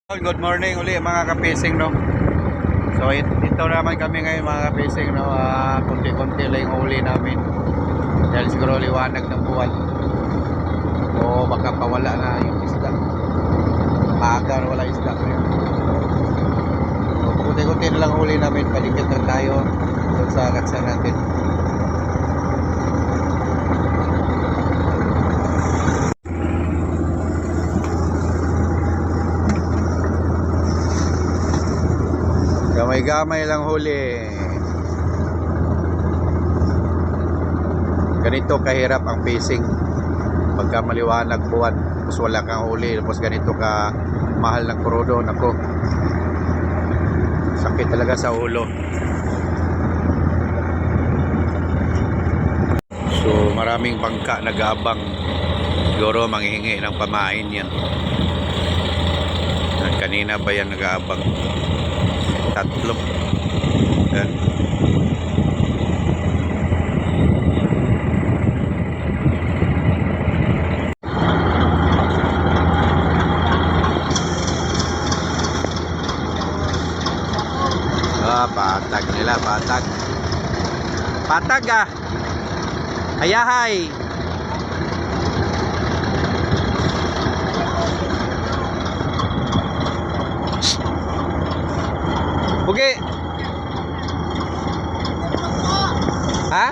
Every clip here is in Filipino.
Good morning uli mga kapising, no. So ito naman kami ngayon mga kapising, no. Kunti-kunti lang yung uli namin dahil siguro liwanag ng buwan o baka pawala na yung isda. Maaga wala isda ngayon. So kunti-kunti na lang uli namin, palikit lang tayo doon sa katsa natin. Gamay-gamay lang huli. Ganito kahirap ang fishing pagka maliwanag buwan, tapos wala kang huli, tapos ganito ka mahal ng krudo. Nako, sakit talaga sa ulo. So maraming bangka nag-aabang, siguro manghihingi ng pamain yan. At kanina ba yan nag-aabang? Tatlo. Yan. Patag nila, patag. Patag ah. Ayahay. Okay. Ha?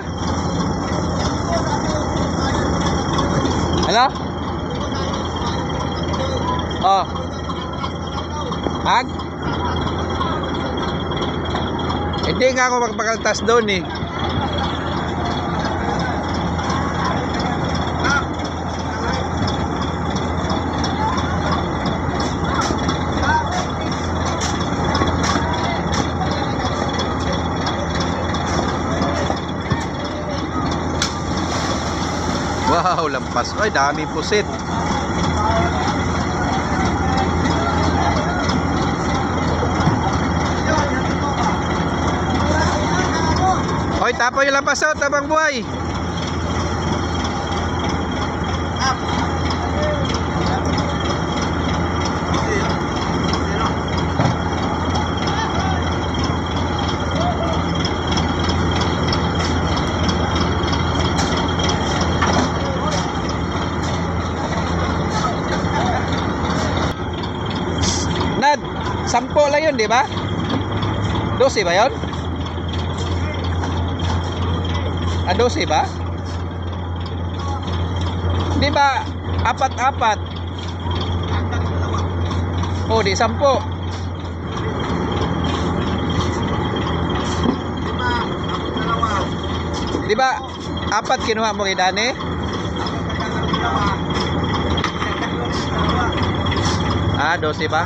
Ano? Oh. Ag? Hindi nga ako magpakaltas doon eh. Wow, lampas. Ay, dami pusit. Oy, tapo yung lampas out, tabang buhay. Nad, 10 lang yun, di ba? 12 ba yun? 12 ba? Di ba? 4-4. Oh, di 10. Di ba? 4 kinuha mo kay Dani? Ah, 12 ba?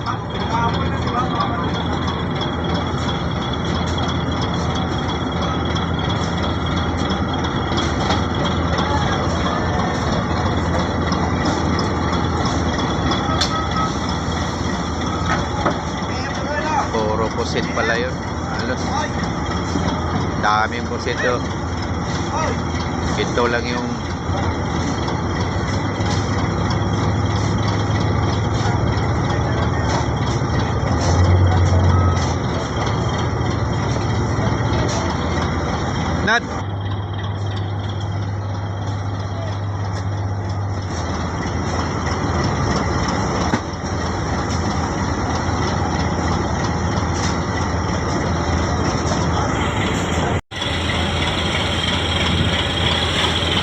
Puro pusit pala yun. Halos daming pusit yun. Ito lang yung Nad.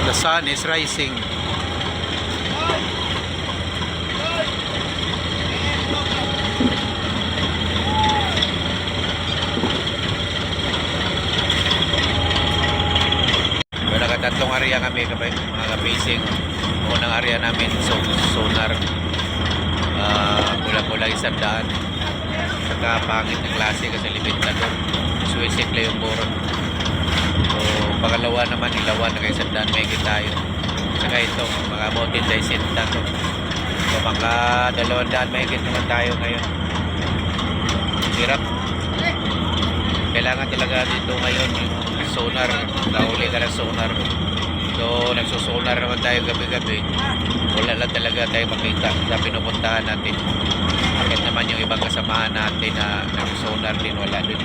The sun is rising. Tatlong area kami mga ka-facing. Unang area namin sonar, kulang-kulang 100. Saka pangit ng klase kasi limitador, suicide lang yung boron. So pangalawa naman ilawan na kay 100, may tayo. Saka ito mga mountain dicet na to. So mga 200 may naman tayo ngayon. Hirap, kailangan talaga dito ngayon yung sonar, nahuli ka ng sonar. So nagsusonar naman tayo gabi-gabi, wala lang talaga tayo makita sa pinupuntahan natin. Kahit naman yung ibang kasamahan natin na nag-sonar din, wala din.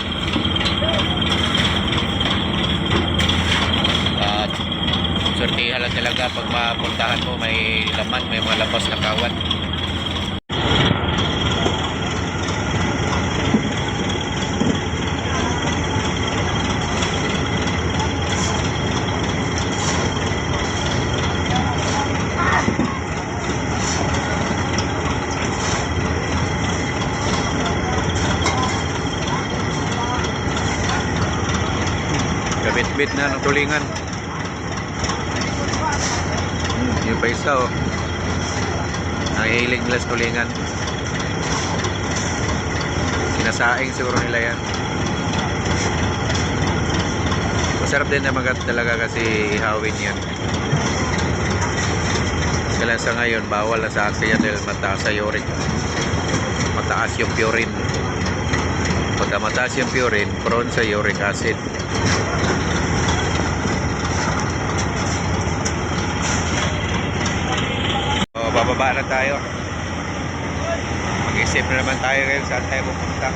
At sortihan lang talaga pag mapuntahan mo, may laman, may mga labas na kawan. Kabit-bit na ng tulingan. Yung pa isa oh. Nahihiling nila sa tulingan. Sinasaing siguro nila yan. Masarap din naman talaga kasi ihawin yan. Kailan sa ngayon bawal na sa atin yan dahil mataas sa uric. Mataas yung purine. Pagka mataas yung purine, prone sa uric acid. Bababa na tayo. Mag-isip na naman tayo ngayon saan tayo pupunta.